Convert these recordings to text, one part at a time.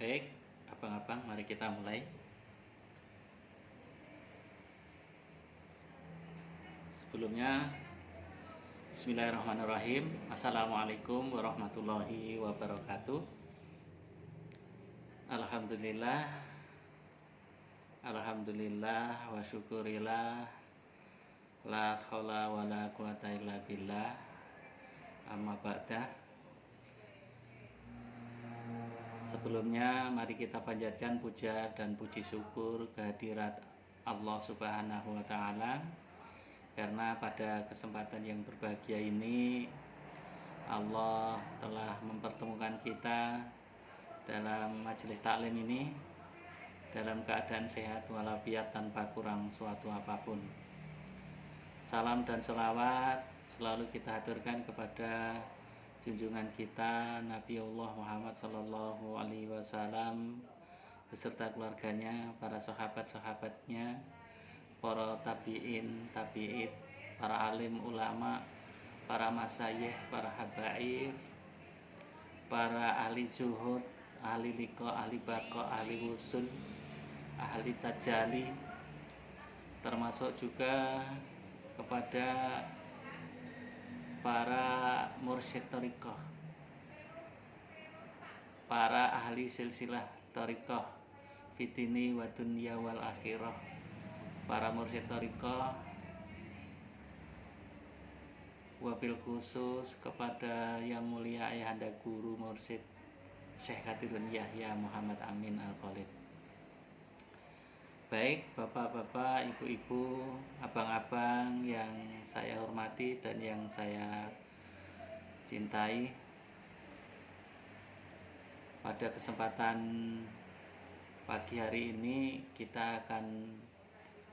Baik, abang-abang, mari kita mulai. Sebelumnya, Bismillahirrahmanirrahim. Assalamualaikum warahmatullahi wabarakatuh. Alhamdulillah wa syukurillah, la haula wa la quwata illa billah. Amma ba'da. Sebelumnya mari kita panjatkan puja dan puji syukur kehadirat Allah Subhanahu wa taala, karena pada kesempatan yang berbahagia ini Allah telah mempertemukan kita dalam majelis taklim ini dalam keadaan sehat walafiat tanpa kurang suatu apapun. Salam dan selawat selalu kita haturkan kepada junjungan kita Nabiullah Muhammad Sallallahu Alaihi Wasallam beserta keluarganya, para sahabat-sahabatnya, para tabi'in, tabi'id, para alim ulama, para masyayikh, para habaib, para ahli zuhud, ahli liqa, ahli baqa, ahli wusul, ahli tajali, termasuk juga kepada para mursyid thariqah, para ahli silsilah thariqah fitini wa dunya wal akhirah, para mursyid thariqah, wabil khusus kepada yang mulia ayahanda guru mursyid Syekh Qadirun Yahya Muhammad Amin Al-Khalid. Baik, bapak-bapak, ibu-ibu, abang-abang yang saya hormati dan yang saya cintai, pada kesempatan pagi hari ini kita akan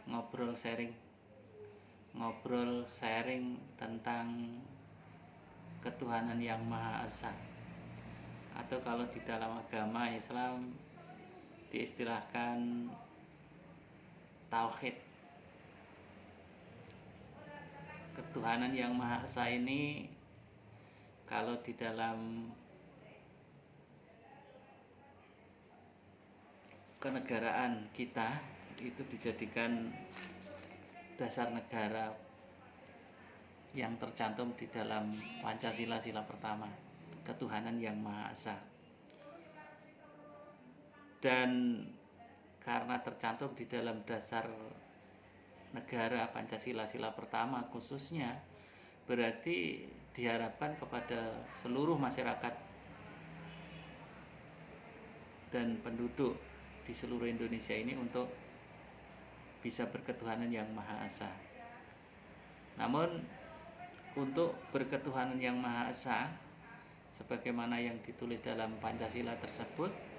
ngobrol sharing tentang ketuhanan yang Maha Esa, atau kalau di dalam agama Islam diistilahkan tauhid. Ketuhanan yang Maha Esa ini kalau di dalam kenegaraan kita itu dijadikan dasar negara yang tercantum di dalam Pancasila sila pertama, ketuhanan yang Maha Esa. Dan karena tercantum di dalam dasar negara Pancasila sila pertama khususnya, berarti diharapkan kepada seluruh masyarakat dan penduduk di seluruh Indonesia ini untuk bisa berketuhanan yang Maha Esa. Namun untuk berketuhanan yang Maha Esa sebagaimana yang ditulis dalam Pancasila tersebut,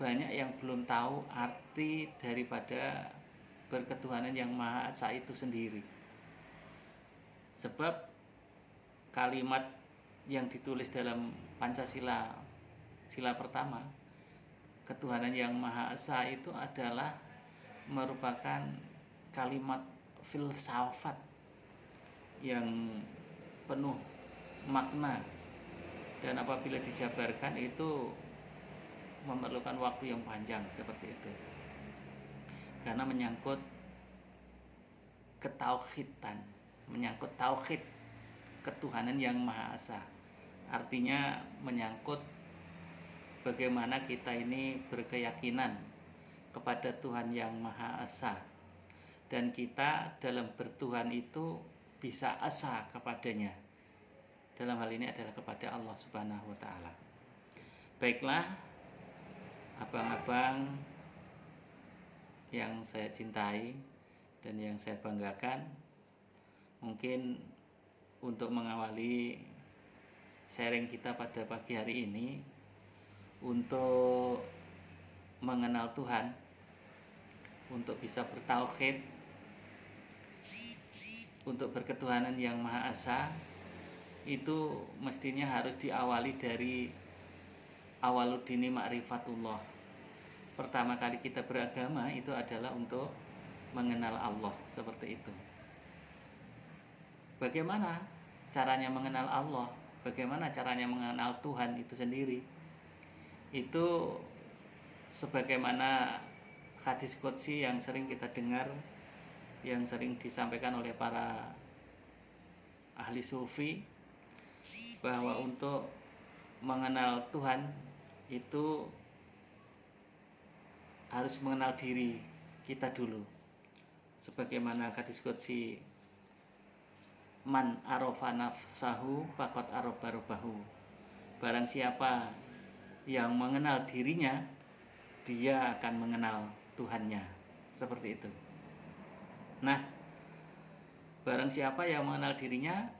banyak yang belum tahu arti daripada berketuhanan yang Maha Esa itu sendiri. Sebab kalimat yang ditulis dalam Pancasila sila pertama, ketuhanan yang Maha Esa, itu adalah merupakan kalimat filsafat yang penuh makna, dan apabila dijabarkan itu memerlukan waktu yang panjang seperti itu, karena menyangkut ketauhidan, menyangkut tauhid ketuhanan yang Maha Esa. Artinya menyangkut bagaimana kita ini berkeyakinan kepada Tuhan yang Maha Esa, dan kita dalam bertuhan itu bisa asa kepadanya. Dalam hal ini adalah kepada Allah Subhanahu wa taala. Baiklah, abang-abang yang saya cintai dan yang saya banggakan, mungkin untuk mengawali sharing kita pada pagi hari ini, untuk mengenal Tuhan, untuk bisa bertauhid, untuk berketuhanan yang Maha Esa, itu mestinya harus diawali dari awaludini ma'rifatullah. Pertama kali kita beragama itu adalah untuk mengenal Allah, seperti itu. Bagaimana caranya mengenal Allah? Bagaimana caranya mengenal Tuhan itu sendiri? Itu sebagaimana hadis qudsi yang sering kita dengar, yang sering disampaikan oleh para ahli sufi, bahwa untuk mengenal Tuhan itu harus mengenal diri kita dulu. Sebagaimana hadis qudsi, man arofa nafsahu faqad arofa rabbahu. Barang siapa yang mengenal dirinya, dia akan mengenal Tuhannya. Seperti itu. Nah, barang siapa yang mengenal dirinya,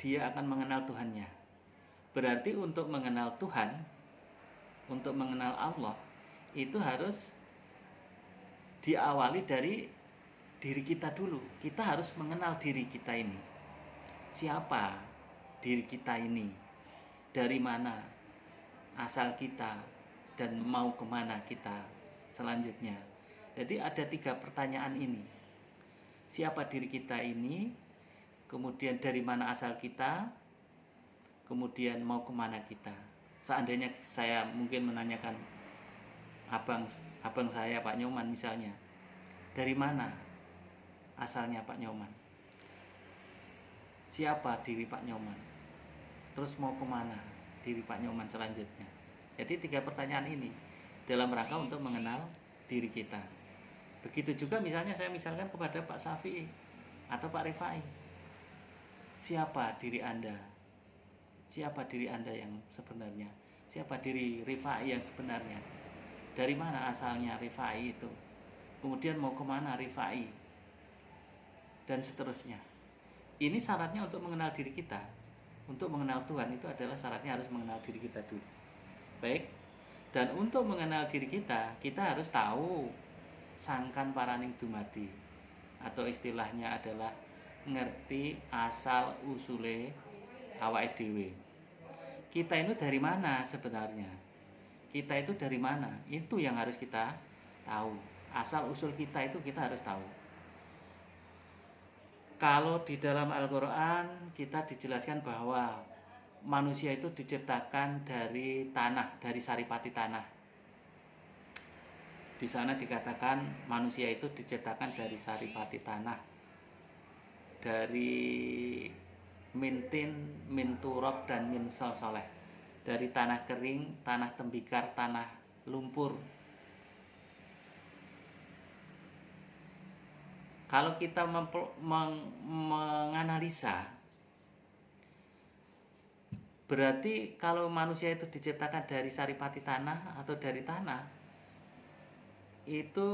dia akan mengenal Tuhannya. Berarti untuk mengenal Tuhan, untuk mengenal Allah, itu harus diawali dari diri kita dulu. Kita harus mengenal diri kita ini. Siapa diri kita ini? Dari mana asal kita? Dan mau kemana kita selanjutnya? Jadi ada 3 pertanyaan ini. Siapa diri kita ini? Kemudian dari mana asal kita? Kemudian mau kemana kita? Seandainya saya mungkin menanyakan abang saya Pak Nyoman misalnya, dari mana asalnya Pak Nyoman? Siapa diri Pak Nyoman? Terus mau kemana diri Pak Nyoman selanjutnya? Jadi 3 pertanyaan ini dalam rangka untuk mengenal diri kita. Begitu juga misalnya saya misalkan kepada Pak Safi'i atau Pak Rifai, siapa diri Anda? Siapa diri Anda yang sebenarnya? Siapa diri Rifai yang sebenarnya? Dari mana asalnya Rifai itu? Kemudian mau kemana Rifai? Dan seterusnya. Ini syaratnya untuk mengenal diri kita. Untuk mengenal Tuhan itu adalah syaratnya harus mengenal diri kita dulu. Baik. Dan untuk mengenal diri kita, kita harus tahu sangkan paraning dumadi, atau istilahnya adalah ngerti asal usule awake dhewe. Kita itu dari mana sebenarnya? Kita itu dari mana? Itu yang harus kita tahu. Asal usul kita itu kita harus tahu. Kalau di dalam Al-Quran kita dijelaskan bahwa manusia itu diciptakan dari tanah, dari saripati tanah. Di sana dikatakan manusia itu diciptakan dari saripati tanah, dari mintin, min turab, dan min solsoleh, dari tanah kering, tanah tembikar, tanah lumpur. Kalau kita menganalisa, berarti kalau manusia itu diciptakan dari saripati tanah atau dari tanah, itu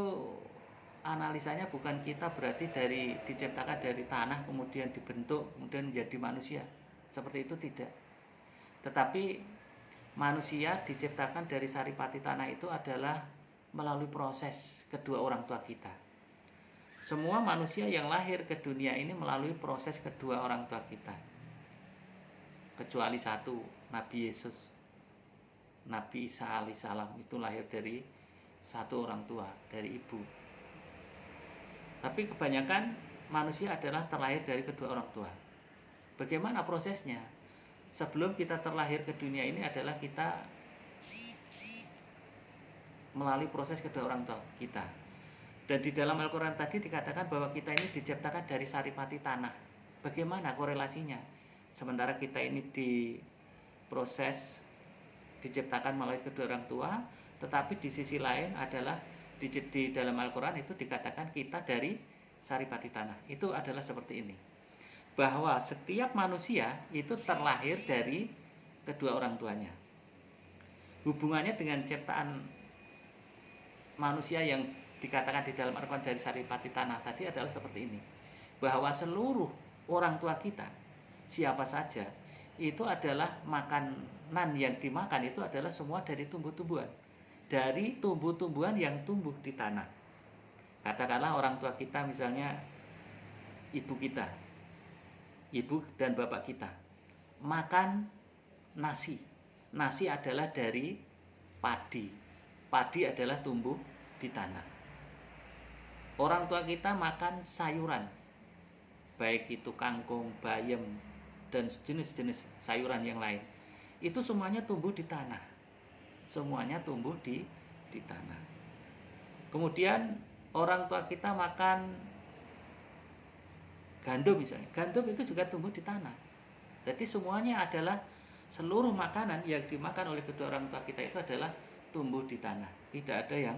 analisanya bukan kita berarti diciptakan dari tanah kemudian dibentuk kemudian menjadi manusia. Seperti itu tidak. Tetapi manusia diciptakan dari saripati tanah itu adalah melalui proses kedua orang tua kita. Semua manusia yang lahir ke dunia ini melalui proses kedua orang tua kita. Kecuali satu, Nabi Yesus. Nabi Isa alaihissalam itu lahir dari satu orang tua, dari ibu. Tapi kebanyakan manusia adalah terlahir dari kedua orang tua. Bagaimana prosesnya? Sebelum kita terlahir ke dunia ini adalah kita melalui proses kedua orang tua kita. Dan di dalam Al-Quran tadi dikatakan bahwa kita ini diciptakan dari saripati tanah. Bagaimana korelasinya? Sementara kita ini diproses, diciptakan melalui kedua orang tua, tetapi di sisi lain adalah di dalam Al-Quran itu dikatakan kita dari saripati tanah. Itu adalah seperti ini, bahwa setiap manusia itu terlahir dari kedua orang tuanya. Hubungannya dengan ciptaan manusia yang dikatakan di dalam Al-Quran dari saripati tanah tadi adalah seperti ini, bahwa seluruh orang tua kita, siapa saja, itu adalah makanan yang dimakan itu adalah semua dari tumbuh-tumbuhan, dari tumbuh-tumbuhan yang tumbuh di tanah. Katakanlah orang tua kita misalnya ibu kita, ibu dan bapak kita makan nasi. Nasi adalah dari padi. Padi adalah tumbuh di tanah. Orang tua kita makan sayuran, baik itu kangkung, bayam, dan jenis-jenis sayuran yang lain. itu semuanya tumbuh di tanah. Semuanya tumbuh di tanah. Kemudian orang tua kita makan gandum misalnya. Gandum itu juga tumbuh di tanah. Jadi semuanya adalah seluruh makanan yang dimakan oleh kedua orang tua kita itu adalah tumbuh di tanah. Tidak ada yang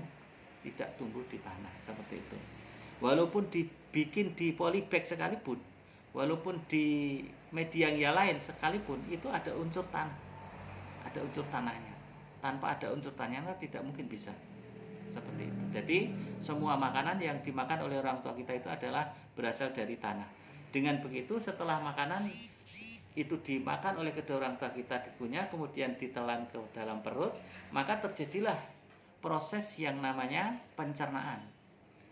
tidak tumbuh di tanah seperti itu. Walaupun dibikin di polybag sekalipun, walaupun di media yang lain sekalipun, itu ada unsur tanah. Ada unsur tanahnya. Tanpa ada unsur tanahnya tidak mungkin bisa. Seperti itu. Jadi semua makanan yang dimakan oleh orang tua kita itu adalah berasal dari tanah. Dengan begitu setelah makanan itu dimakan oleh kedua orang tua kita dikunyah, kemudian ditelan ke dalam perut, maka terjadilah proses yang namanya pencernaan.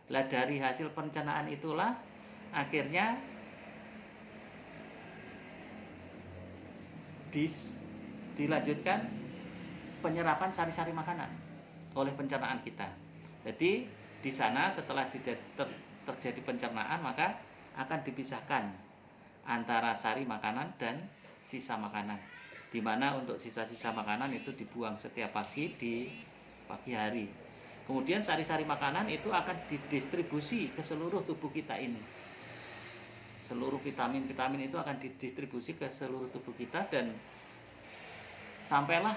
Lah dari hasil pencernaan itulah akhirnya dilanjutkan penyerapan sari-sari makanan oleh pencernaan kita. Jadi di sana setelah terjadi pencernaan maka akan dipisahkan antara sari makanan dan sisa makanan. Di mana untuk sisa-sisa makanan itu dibuang setiap pagi di pagi hari. Kemudian sari-sari makanan itu akan didistribusi ke seluruh tubuh kita ini. Seluruh vitamin-vitamin itu akan didistribusi ke seluruh tubuh kita dan sampailah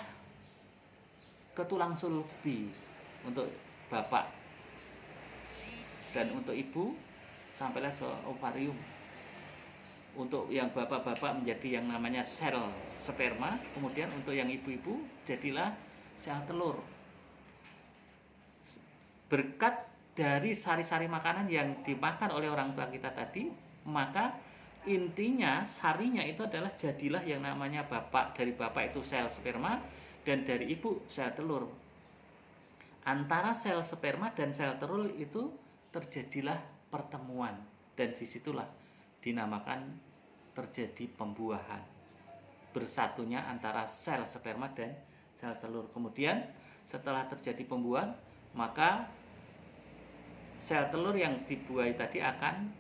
ke tulang sulbi untuk bapak dan untuk ibu sampailah ke ovarium. Untuk yang bapak-bapak menjadi yang namanya sel sperma, kemudian untuk yang ibu-ibu jadilah sel telur. Berkat dari sari-sari makanan yang dimakan oleh orang tua kita tadi, maka intinya sarinya itu adalah jadilah yang namanya bapak. Dari bapak itu sel sperma dan dari ibu sel telur. Antara sel sperma dan sel telur itu terjadilah pertemuan dan disitulah dinamakan terjadi pembuahan, bersatunya antara sel sperma dan sel telur. Kemudian setelah terjadi pembuahan, maka sel telur yang dibuahi tadi akan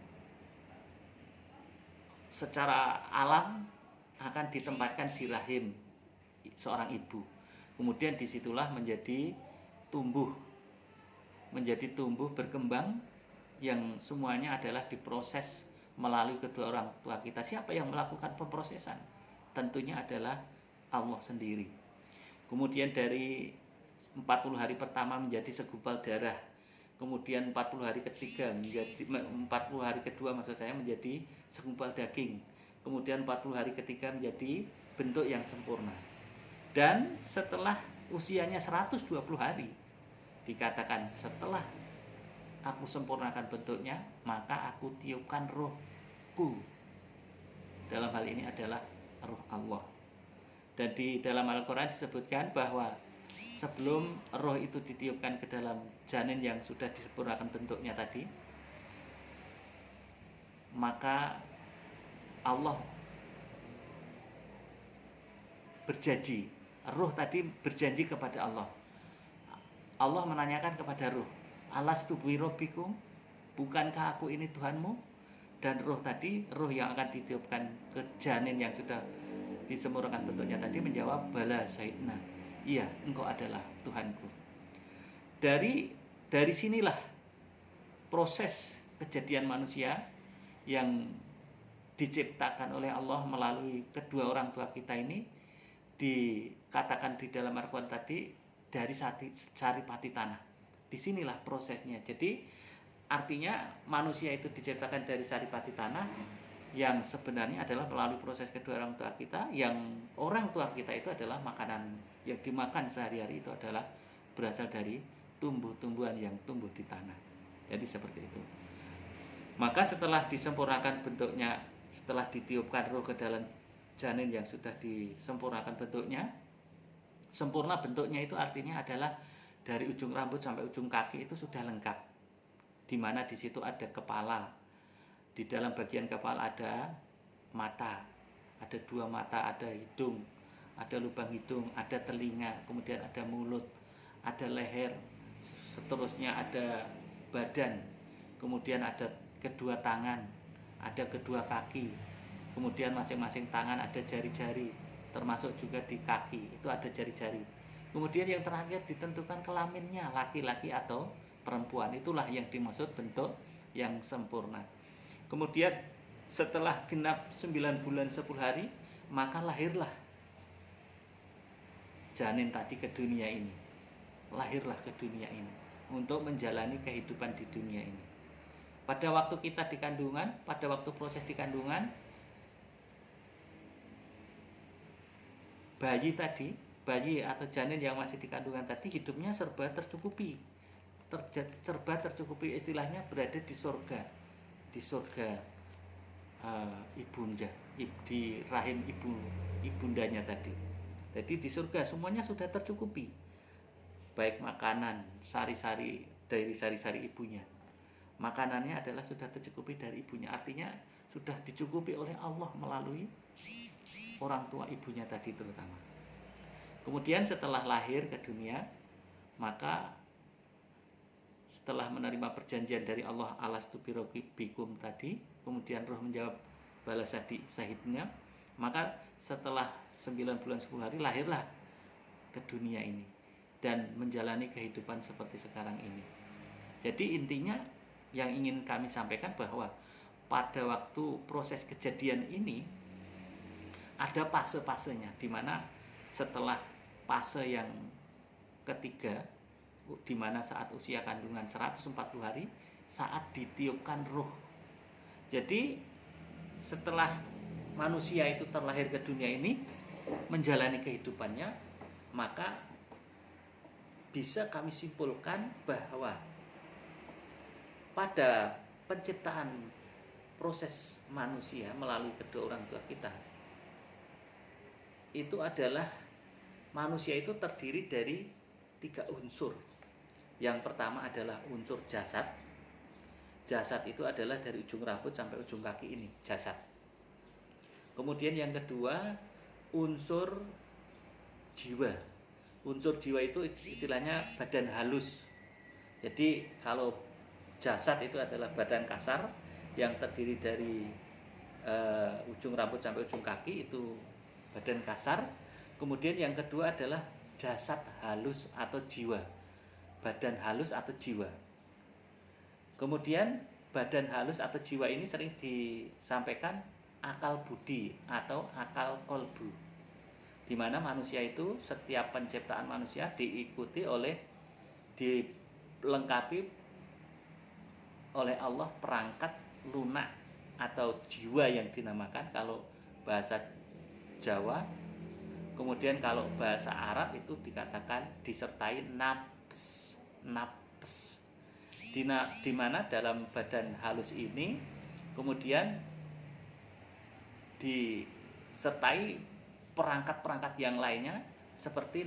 secara alam akan ditempatkan di rahim seorang ibu. Kemudian disitulah menjadi tumbuh berkembang, yang semuanya adalah diproses melalui kedua orang tua kita. Siapa yang melakukan pemrosesan? Tentunya adalah Allah sendiri. Kemudian dari 40 hari pertama menjadi segumpal darah. Kemudian 40 hari ketiga menjadi 40 hari kedua maksud saya menjadi segumpal daging. Kemudian 40 hari ketiga menjadi bentuk yang sempurna. Dan setelah usianya 120 hari dikatakan setelah aku sempurnakan bentuknya, maka aku tiupkan rohku. Dalam hal ini adalah roh Allah. Dan di dalam Al-Quran disebutkan bahwa sebelum roh itu ditiupkan ke dalam janin yang sudah disempurnakan bentuknya tadi, maka Allah berjanji, roh tadi berjanji kepada Allah. Allah menanyakan kepada roh, alastu bi rabbikum, bukankah aku ini Tuhanmu? Dan roh tadi, roh yang akan ditiupkan ke janin yang sudah disempurnakan bentuknya tadi menjawab, bala sayyidina, iya engkau adalah Tuhanku. Dari sinilah proses kejadian manusia yang diciptakan oleh Allah melalui kedua orang tua kita ini, dikatakan di dalam Al-Quran tadi dari saripati tanah. Disinilah prosesnya. Jadi artinya manusia itu diciptakan dari saripati tanah, yang sebenarnya adalah melalui proses kedua orang tua kita. Yang orang tua kita itu adalah makanan yang dimakan sehari-hari itu adalah berasal dari tumbuh-tumbuhan yang tumbuh di tanah. Jadi seperti itu. Maka setelah disempurnakan bentuknya, setelah ditiupkan roh ke dalam janin yang sudah disempurnakan bentuknya, sempurna bentuknya itu artinya adalah dari ujung rambut sampai ujung kaki itu sudah lengkap. Di mana di situ ada kepala. Di dalam bagian kepala ada mata, ada dua mata, ada hidung, ada lubang hidung, ada telinga, kemudian ada mulut, ada leher, seterusnya ada badan, kemudian ada kedua tangan, ada kedua kaki, kemudian masing-masing tangan ada jari-jari, termasuk juga di kaki, itu ada jari-jari. Kemudian yang terakhir ditentukan kelaminnya, laki-laki atau perempuan. Itulah yang dimaksud bentuk yang sempurna. Kemudian setelah genap 9 bulan 10 hari, maka lahirlah janin tadi ke dunia ini. Lahirlah ke dunia ini untuk menjalani kehidupan di dunia ini. Pada waktu kita di kandungan, pada waktu proses di kandungan, bayi atau janin yang masih di kandungan tadi hidupnya serba tercukupi. Serba tercukupi, istilahnya berada di surga. Di surga ibunda, di rahim ibundanya tadi. Jadi di surga semuanya sudah tercukupi. Baik makanan, sari-sari dari sari-sari ibunya. Makanannya adalah sudah tercukupi dari ibunya. Artinya sudah dicukupi oleh Allah melalui orang tua ibunya tadi terutama. Kemudian setelah lahir ke dunia, maka setelah menerima perjanjian dari Allah, alastu birabbikum tadi, kemudian roh menjawab balas sahidnya, maka setelah 9 bulan 10 hari lahirlah ke dunia ini dan menjalani kehidupan seperti sekarang ini. Jadi intinya yang ingin kami sampaikan bahwa pada waktu proses kejadian ini ada fase-fasenya, di mana setelah fase yang ketiga, di mana saat usia kandungan 140 hari, saat ditiupkan ruh. Jadi setelah manusia itu terlahir ke dunia ini, menjalani kehidupannya, maka bisa kami simpulkan bahwa pada penciptaan proses manusia melalui kedua orang tua kita, itu adalah manusia itu terdiri dari 3 unsur. Yang pertama adalah unsur jasad. Jasad itu adalah dari ujung rambut sampai ujung kaki ini, jasad. Kemudian yang kedua, unsur jiwa. Unsur jiwa itu istilahnya badan halus. Jadi kalau jasad itu adalah badan kasar yang terdiri dari ujung rambut sampai ujung kaki, itu badan kasar. Kemudian yang kedua adalah jasad halus atau jiwa, badan halus atau jiwa. Kemudian badan halus atau jiwa ini sering disampaikan akal budi atau akal kolbu, di mana manusia itu setiap penciptaan manusia dilengkapi oleh Allah perangkat lunak atau jiwa yang dinamakan kalau bahasa Jawa. Kemudian kalau bahasa Arab itu dikatakan disertai nafs. Di mana dalam badan halus ini kemudian disertai perangkat-perangkat yang lainnya seperti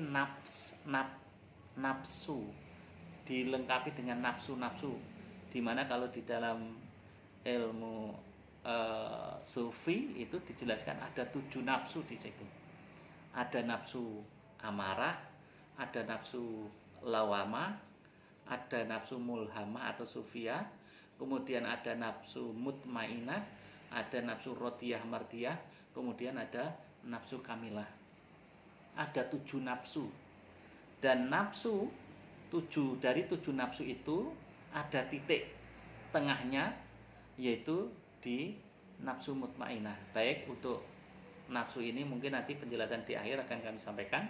nafsu, dilengkapi dengan nafsu-nafsu, di mana kalau di dalam ilmu sufi itu dijelaskan ada 7 nafsu di situ. Ada nafsu amarah, ada nafsu lawama, ada nafsu mulhamah atau sufiyah, kemudian ada nafsu mutmainah, ada nafsu rodiyah mardiyah, kemudian ada nafsu kamilah. Ada 7 nafsu. Dan nafsu dari 7 nafsu itu ada titik tengahnya, yaitu di nafsu mutmainah. Baik, untuk nafsu ini mungkin nanti penjelasan di akhir akan kami sampaikan.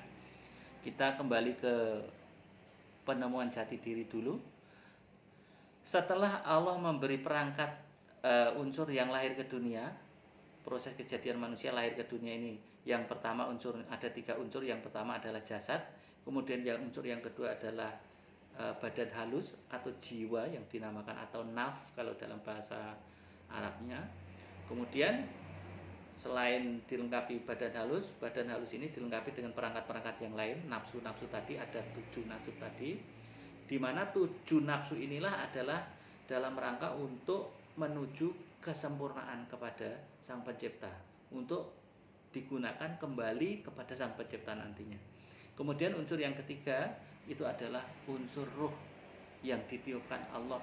Kita kembali ke penemuan jati diri dulu. Setelah Allah memberi perangkat unsur yang lahir ke dunia, proses kejadian manusia lahir ke dunia ini, yang pertama ada 3 unsur. Yang pertama adalah jasad, kemudian unsur yang kedua adalah badan halus atau jiwa yang dinamakan atau naf kalau dalam bahasa Arabnya. Kemudian selain dilengkapi badan halus ini dilengkapi dengan perangkat-perangkat yang lain, nafsu-nafsu tadi, ada 7 nafsu tadi, di mana 7 nafsu inilah adalah dalam rangka untuk menuju kesempurnaan kepada Sang Pencipta, untuk digunakan kembali kepada Sang Pencipta nantinya. Kemudian unsur yang ketiga itu adalah unsur ruh yang ditiupkan Allah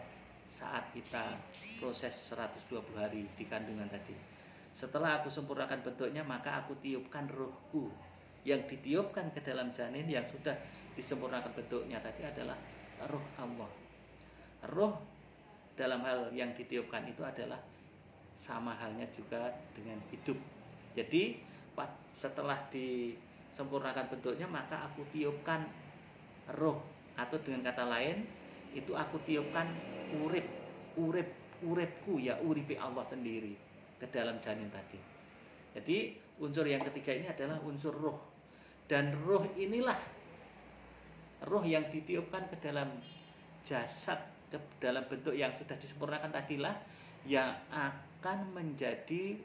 saat kita proses 120 hari di kandungan tadi. Setelah aku sempurnakan bentuknya, maka aku tiupkan rohku. Yang ditiupkan ke dalam janin yang sudah disempurnakan bentuknya tadi adalah roh Allah. Roh dalam hal yang ditiupkan itu adalah sama halnya juga dengan hidup. Jadi setelah disempurnakan bentuknya, maka aku tiupkan roh, atau dengan kata lain itu aku tiupkan uripku, ya uripi Allah sendiri ke dalam janin tadi. Jadi unsur yang ketiga ini adalah unsur roh, dan roh inilah roh yang ditiupkan ke dalam jasad, ke dalam bentuk yang sudah disempurnakan tadilah yang akan menjadi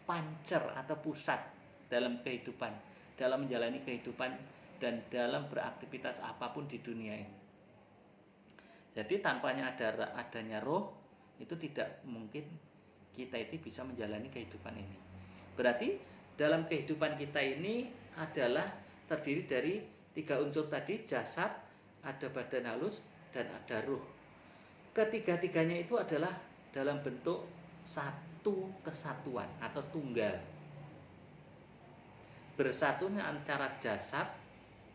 pancer atau pusat dalam kehidupan, dalam menjalani kehidupan dan dalam beraktivitas apapun di dunia ini. Jadi tanpanya adanya roh, itu tidak mungkin kita itu bisa menjalani kehidupan ini. Berarti dalam kehidupan kita ini adalah terdiri dari 3 unsur tadi, jasad, ada badan halus, dan ada ruh. Ketiga-tiganya itu adalah dalam bentuk satu kesatuan atau tunggal. Bersatunya antara jasad,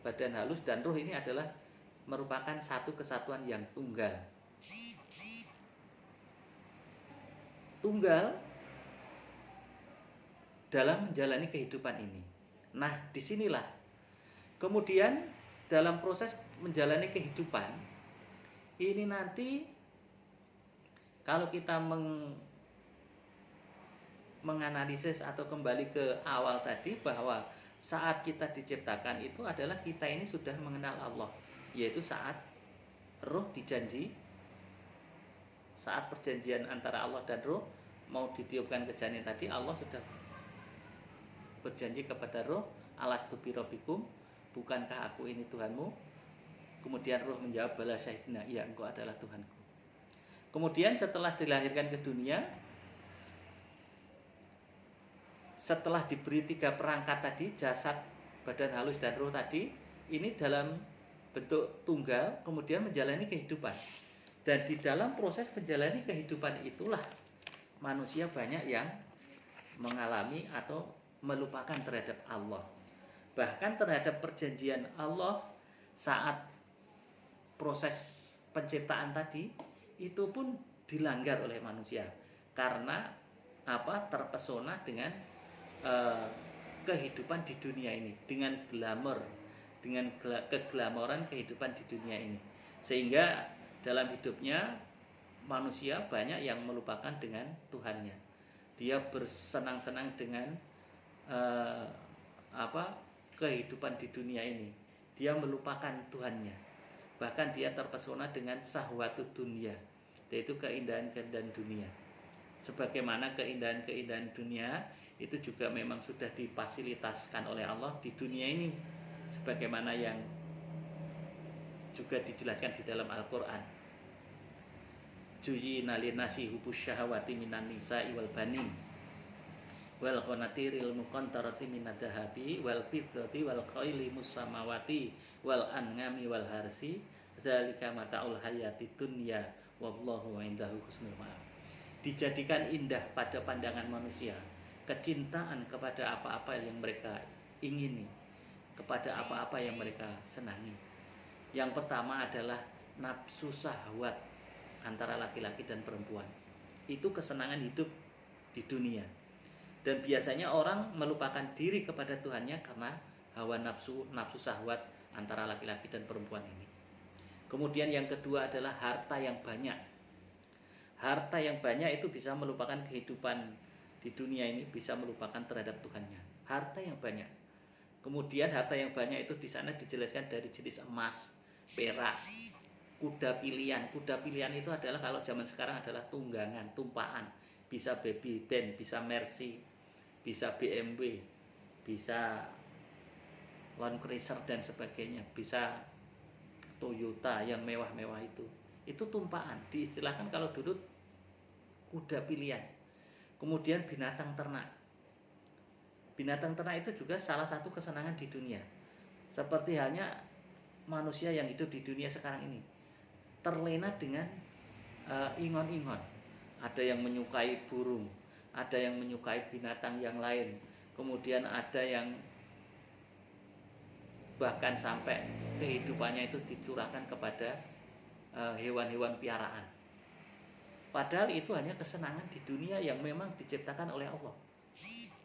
badan halus, dan ruh ini adalah merupakan satu kesatuan yang tunggal. Tunggal dalam menjalani kehidupan ini. Nah, disinilah kemudian dalam proses menjalani kehidupan ini nanti, kalau kita menganalisis atau kembali ke awal tadi, bahwa saat kita diciptakan itu adalah kita ini sudah mengenal Allah, yaitu saat roh dijanji, saat perjanjian antara Allah dan roh mau ditiupkan ke janin tadi, Allah sudah berjanji kepada roh, alastu bi rabbikum, bukankah aku ini Tuhanmu? Kemudian roh menjawab, bala syahidna, iya engkau adalah Tuhanku. Kemudian setelah dilahirkan ke dunia, setelah diberi 3 perangkat tadi, jasad, badan halus, dan roh tadi, ini dalam bentuk tunggal, kemudian menjalani kehidupan. Dan di dalam proses menjalani kehidupan itulah manusia banyak yang mengalami atau melupakan terhadap Allah. Bahkan terhadap perjanjian Allah saat proses penciptaan tadi, itu pun dilanggar oleh manusia. Karena terpesona dengan kehidupan di dunia ini, dengan glamor, dengan keglamoran kehidupan di dunia ini, sehingga dalam hidupnya manusia banyak yang melupakan dengan Tuhannya. Dia bersenang-senang dengan kehidupan di dunia ini, dia melupakan Tuhannya. Bahkan dia terpesona dengan syahwatud dunia, yaitu keindahan-keindahan dunia. Sebagaimana keindahan-keindahan dunia itu juga memang sudah difasilitaskan oleh Allah di dunia ini, sebagaimana yang juga dijelaskan di dalam Al-Quran. Zuyyina linnasi hubbus syahawati minan nisa'i wal banin wal qanatiril muqantarati minadh dhahabi wal fiddati wal khayli musamawati wal an'ami wal harsi dzalika mataul hayatid dunya wallahu indahu husnul ma'ab. Dijadikan indah pada pandangan manusia kecintaan kepada apa-apa yang mereka ingini, kepada apa-apa yang mereka senangi. Yang pertama adalah nafsu syahwat antara laki-laki dan perempuan. Itu kesenangan hidup di dunia. Dan biasanya orang melupakan diri kepada Tuhannya karena hawa nafsu syahwat antara laki-laki dan perempuan ini. Kemudian yang kedua adalah harta yang banyak. Harta yang banyak itu bisa melupakan kehidupan di dunia ini, bisa melupakan terhadap Tuhannya. Harta yang banyak. Kemudian harta yang banyak itu di sana dijelaskan dari jenis emas, perak, kuda pilihan. Kuda pilihan itu adalah kalau zaman sekarang adalah tunggangan, tumpaan. Bisa baby band, bisa Mercy, bisa BMW, bisa Land Cruiser dan sebagainya, bisa Toyota yang mewah-mewah itu. Itu tumpaan, diistilahkan kalau dulu kuda pilihan. Kemudian binatang ternak. Binatang ternak itu juga salah satu kesenangan di dunia. Seperti halnya manusia yang hidup di dunia sekarang ini, terlena dengan ingon-ingon. Ada yang menyukai burung, ada yang menyukai binatang yang lain, kemudian ada yang bahkan sampai kehidupannya itu dicurahkan kepada hewan-hewan piaraan. Padahal itu hanya kesenangan di dunia yang memang diciptakan oleh Allah.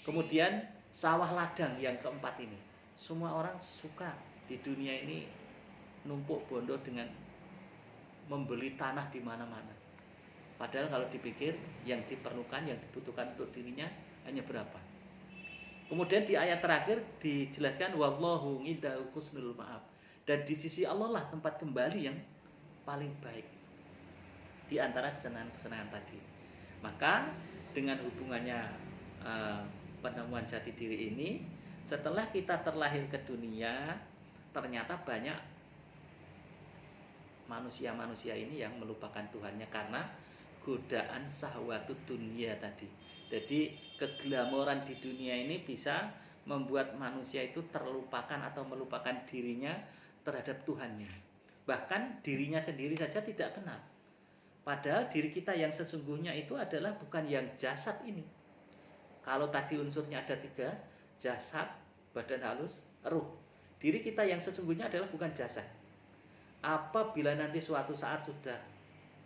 Kemudian sawah ladang yang keempat ini, semua orang suka di dunia ini numpuk bondo dengan membeli tanah di mana-mana. Padahal kalau dipikir yang diperlukan, yang dibutuhkan untuk dirinya hanya berapa. Kemudian di ayat terakhir dijelaskan wallahu indahu husnul ma'ab, dan di sisi Allah lah tempat kembali yang paling baik di antara kesenangan-kesenangan tadi. Maka dengan hubungannya penemuan jati diri ini, setelah kita terlahir ke dunia, ternyata banyak manusia-manusia ini yang melupakan Tuhannya karena godaan syahwatut dunia tadi. Jadi keglamoran di dunia ini bisa membuat manusia itu terlupakan atau melupakan dirinya terhadap Tuhannya. Bahkan dirinya sendiri saja tidak kenal. Padahal diri kita yang sesungguhnya itu adalah bukan yang jasad ini. Kalau tadi unsurnya ada 3, jasad, badan halus, ruh. Diri kita yang sesungguhnya adalah bukan jasad. Apabila nanti suatu saat sudah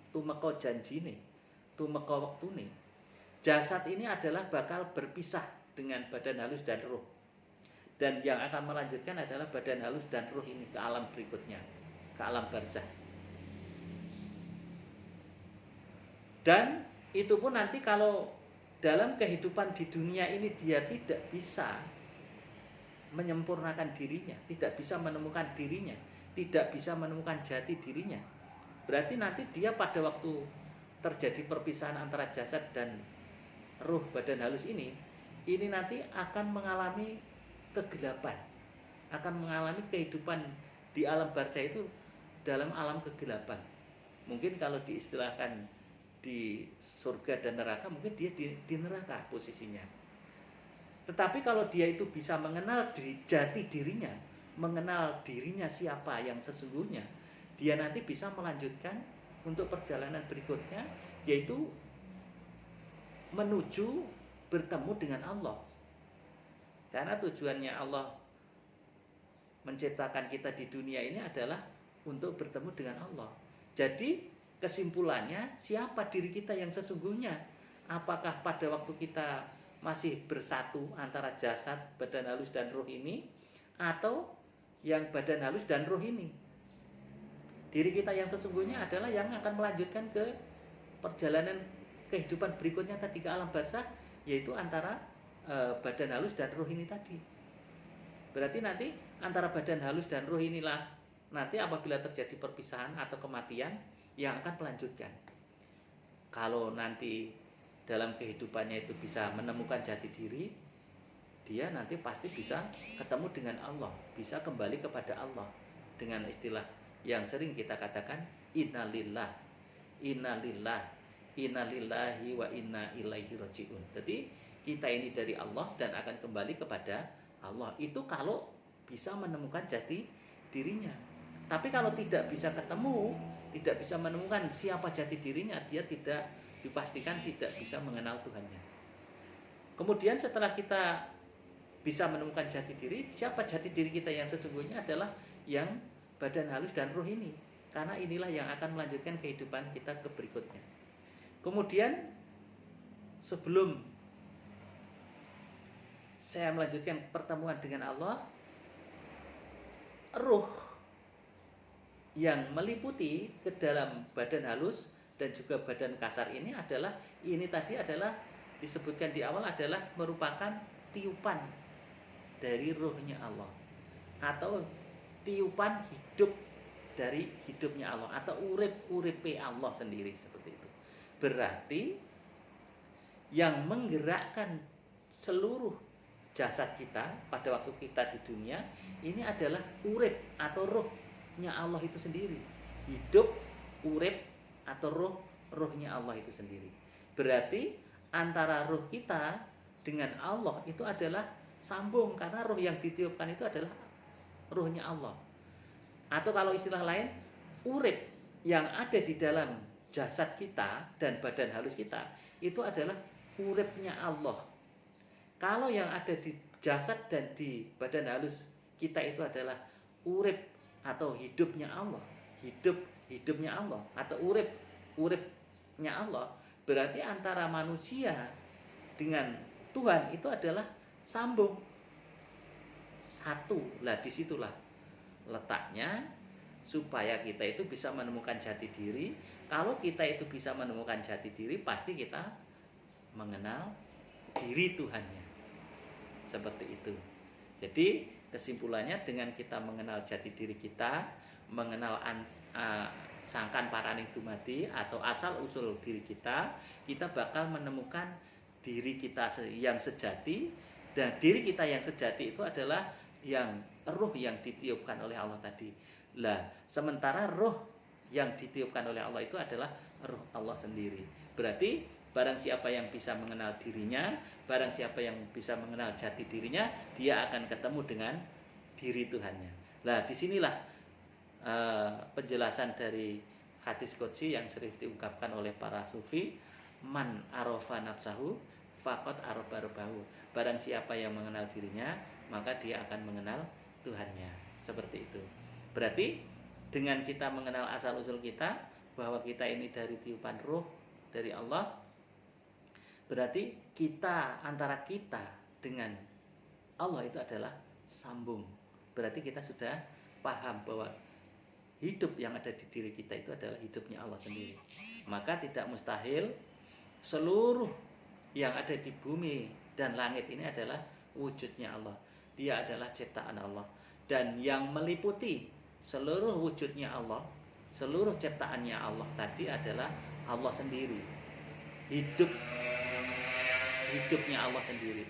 tumeka janjine, tumeka wektune, jasad ini adalah bakal berpisah dengan badan halus dan ruh. Dan yang akan melanjutkan adalah badan halus dan ruh ini ke alam berikutnya, ke alam barzah. Dan itu pun nanti kalau dalam kehidupan di dunia ini dia tidak bisa menyempurnakan dirinya, tidak bisa menemukan dirinya, tidak bisa menemukan jati dirinya, berarti nanti dia pada waktu terjadi perpisahan antara jasad dan ruh badan halus ini nanti akan mengalami kegelapan, akan mengalami kehidupan di alam barzah itu dalam alam kegelapan. Mungkin kalau diistilahkan di surga dan neraka, mungkin dia di neraka posisinya. Tetapi kalau dia itu bisa mengenal jati dirinya, mengenal dirinya siapa yang sesungguhnya, dia nanti bisa melanjutkan untuk perjalanan berikutnya, yaitu menuju bertemu dengan Allah. Karena tujuannya Allah menciptakan kita di dunia ini adalah untuk bertemu dengan Allah. Jadi kesimpulannya, siapa diri kita yang sesungguhnya? Apakah pada waktu kita masih bersatu antara jasad, badan halus dan ruh ini, atau yang badan halus dan ruh ini? Diri kita yang sesungguhnya adalah yang akan melanjutkan ke perjalanan kehidupan berikutnya tadi, ke alam barzah, yaitu antara badan halus dan ruh ini tadi. Berarti nanti antara badan halus dan ruh inilah nanti apabila terjadi perpisahan atau kematian yang akan melanjutkan. Kalau nanti dalam kehidupannya itu bisa menemukan jati diri, dia nanti pasti bisa ketemu dengan Allah, bisa kembali kepada Allah dengan istilah yang sering kita katakan innalillah, innalillah, innalillahi wa inna ilaihi rajiun. Jadi kita ini dari Allah dan akan kembali kepada Allah. Itu kalau bisa menemukan jati dirinya. Tapi kalau tidak bisa ketemu, tidak bisa menemukan siapa jati dirinya, dia tidak dipastikan tidak bisa mengenal Tuhannya. Kemudian setelah kita bisa menemukan jati diri, siapa jati diri kita yang sesungguhnya adalah yang badan halus dan ruh ini. Karena inilah yang akan melanjutkan kehidupan kita ke berikutnya. Kemudian sebelum saya melanjutkan pertemuan dengan Allah, ruh yang meliputi ke dalam badan halus dan juga badan kasar ini tadi adalah disebutkan di awal adalah merupakan tiupan dari ruhnya Allah, atau tiupan hidup dari hidupnya Allah, atau urip-uripe Allah sendiri, seperti itu. Berarti yang menggerakkan seluruh jasad kita pada waktu kita di dunia ini adalah urip atau ruhnya Allah itu sendiri. Hidup, urip atau ruhnya Allah itu sendiri. Berarti antara ruh kita dengan Allah itu adalah sambung, karena ruh yang ditiupkan itu adalah ruhnya Allah. Atau kalau istilah lain, urip yang ada di dalam jasad kita dan badan halus kita itu adalah uripnya Allah. Kalau yang ada di jasad dan di badan halus kita itu adalah urip atau hidupnya Allah, hidupnya Allah atau uripnya Allah, berarti antara manusia dengan Tuhan itu adalah sambung satu. Lah disitulah letaknya supaya kita itu bisa menemukan jati diri. Kalau kita itu bisa menemukan jati diri, pasti kita mengenal diri Tuhannya. Seperti itu. Jadi kesimpulannya, dengan kita mengenal jati diri kita, mengenal sangkan paraning dumadi atau asal usul diri kita bakal menemukan diri kita yang sejati. Dan diri kita yang sejati itu adalah yang ruh yang ditiupkan oleh Allah tadi. Lah, sementara ruh yang ditiupkan oleh Allah itu adalah ruh Allah sendiri. Berarti barang siapa yang bisa mengenal dirinya, barang siapa yang bisa mengenal jati dirinya, dia akan ketemu dengan diri Tuhannya. Lah, disinilah penjelasan dari hadis qudsi yang sering diungkapkan oleh para sufi, man arafa nafsahu faqad arafa rabbahu. Barang siapa yang mengenal dirinya, maka dia akan mengenal Tuhannya. Seperti itu. Berarti dengan kita mengenal asal usul kita, bahwa kita ini dari tiupan ruh dari Allah, berarti kita, antara kita dengan Allah itu adalah sambung. Berarti kita sudah paham bahwa hidup yang ada di diri kita itu adalah hidupnya Allah sendiri. Maka tidak mustahil seluruh yang ada di bumi dan langit ini adalah wujudnya Allah. Dia adalah ciptaan Allah. Dan yang meliputi seluruh wujudnya Allah, seluruh ciptaannya Allah tadi adalah Allah sendiri. Hidupnya Allah sendiri,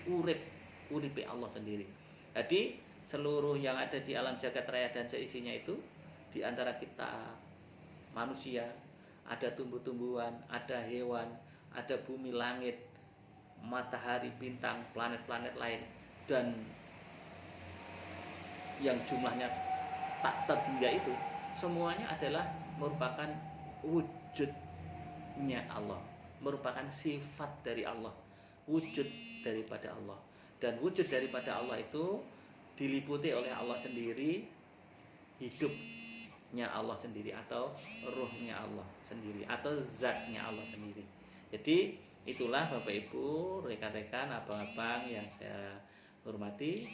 uripe Allah sendiri. Jadi seluruh yang ada di alam jagat raya dan seisinya itu, di antara kita manusia, ada tumbuh-tumbuhan, ada hewan, ada bumi, langit, matahari, bintang, planet-planet lain, dan yang jumlahnya tak terhingga itu, semuanya adalah merupakan wujudnya Allah, merupakan sifat dari Allah, wujud daripada Allah. Dan wujud daripada Allah itu diliputi oleh Allah sendiri, hidupnya Allah sendiri, atau ruhnya Allah sendiri, atau zatnya Allah sendiri. Jadi itulah Bapak Ibu, rekan-rekan, abang-abang yang saya hormati,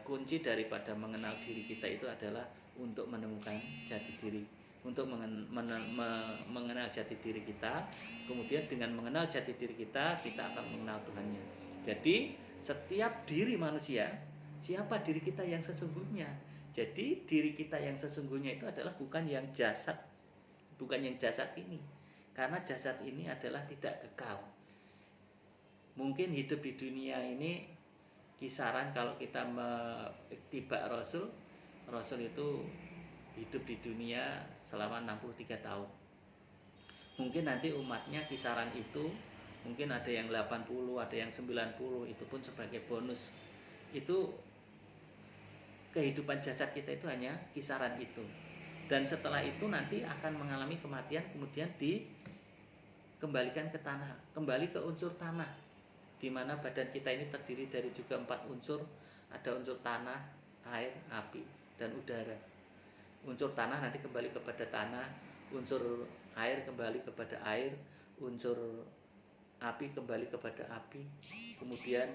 kunci daripada mengenal diri kita itu adalah untuk menemukan jati diri, untuk mengenal jati diri kita. Kemudian dengan mengenal jati diri kita akan mengenal Tuhannya. Jadi setiap diri manusia, siapa diri kita yang sesungguhnya? Jadi diri kita yang sesungguhnya itu adalah bukan yang jasad ini. Karena jasad ini adalah tidak kekal. Mungkin hidup di dunia ini kisaran, kalau kita tiba Rasul itu hidup di dunia selama 63 tahun. Mungkin nanti umatnya kisaran itu, mungkin ada yang 80, ada yang 90, itu pun sebagai bonus. Itu kehidupan jasad kita itu hanya kisaran itu. Dan setelah itu nanti akan mengalami kematian, kemudian dikembalikan ke tanah, kembali ke unsur tanah, di mana badan kita ini terdiri dari juga 4 unsur. Ada unsur tanah, air, api, dan udara. Unsur tanah nanti kembali kepada tanah, unsur air kembali kepada air, unsur api kembali kepada api, kemudian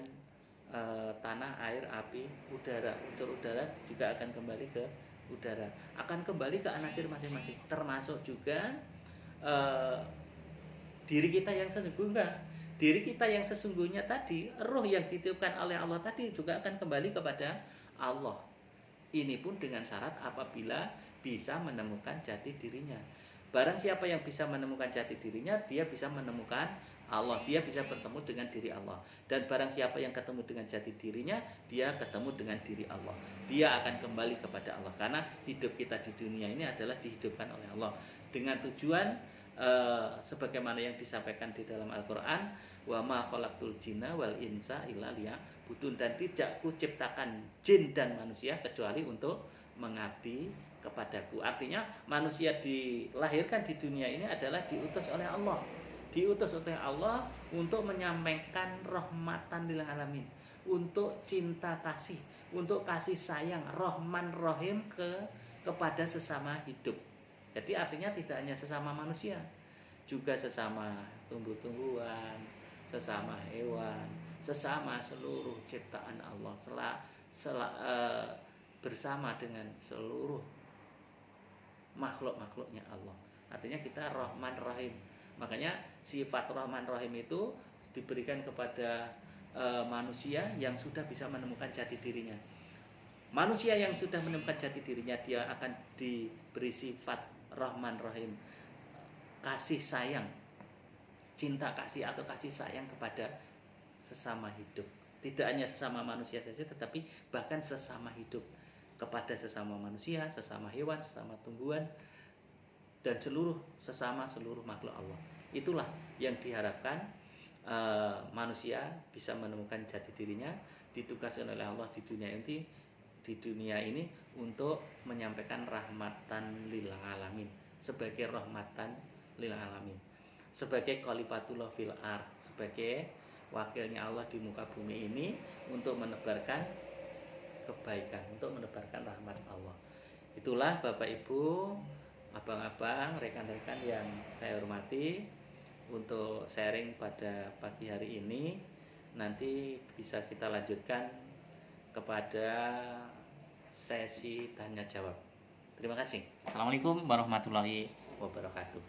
tanah, air, api, udara. Unsur udara juga akan kembali ke udara, akan kembali ke anasir masing-masing, termasuk juga diri kita yang sesungguhnya. Diri kita yang sesungguhnya tadi, roh yang ditiupkan oleh Allah tadi juga akan kembali kepada Allah. Ini pun dengan syarat apabila bisa menemukan jati dirinya. Barang siapa yang bisa menemukan jati dirinya, dia bisa menemukan Allah, dia bisa bertemu dengan diri Allah. Dan barang siapa yang ketemu dengan jati dirinya, dia ketemu dengan diri Allah. Dia akan kembali kepada Allah, karena hidup kita di dunia ini adalah dihidupkan oleh Allah dengan tujuan sebagaimana yang disampaikan di dalam Al-Quran, wa ma khalaqtul jinna wal insa illa liya'budun, dan tidak kuciptakan jin dan manusia kecuali untuk mengabdi kepadaku. Artinya manusia dilahirkan di dunia ini adalah diutus oleh Allah. diutus oleh Allah untuk menyampaikan rahmatan lil alamin, untuk cinta kasih, untuk kasih sayang Rahman Rahim kepada sesama hidup. Jadi artinya tidak hanya sesama manusia, juga sesama tumbuh-tumbuhan, sesama hewan, sesama seluruh ciptaan Allah, bersama dengan seluruh makhluk-makhluknya Allah. Artinya kita Rahman Rahim. Makanya sifat Rahman Rahim itu diberikan kepada manusia yang sudah bisa menemukan jati dirinya. Manusia yang sudah menemukan jati dirinya, dia akan diberi sifat Rahman Rahim, kasih sayang, cinta kasih atau kasih sayang kepada sesama hidup. Tidak hanya sesama manusia saja, tetapi bahkan sesama hidup, kepada sesama manusia, sesama hewan, sesama tumbuhan, dan seluruh makhluk Allah. Itulah yang diharapkan manusia bisa menemukan jati dirinya, ditugaskan oleh Allah di dunia ini untuk menyampaikan rahmatan lil alamin, sebagai rahmatan lil alamin, sebagai khalifatullah fil ard, sebagai wakilnya Allah di muka bumi ini untuk menebarkan kebaikan, untuk menebarkan rahmat Allah. Itulah Bapak Ibu, abang-abang, rekan-rekan yang saya hormati, untuk sharing pada pagi hari ini. Nanti bisa kita lanjutkan kepada sesi tanya jawab. Terima kasih. Assalamualaikum warahmatullahi wabarakatuh.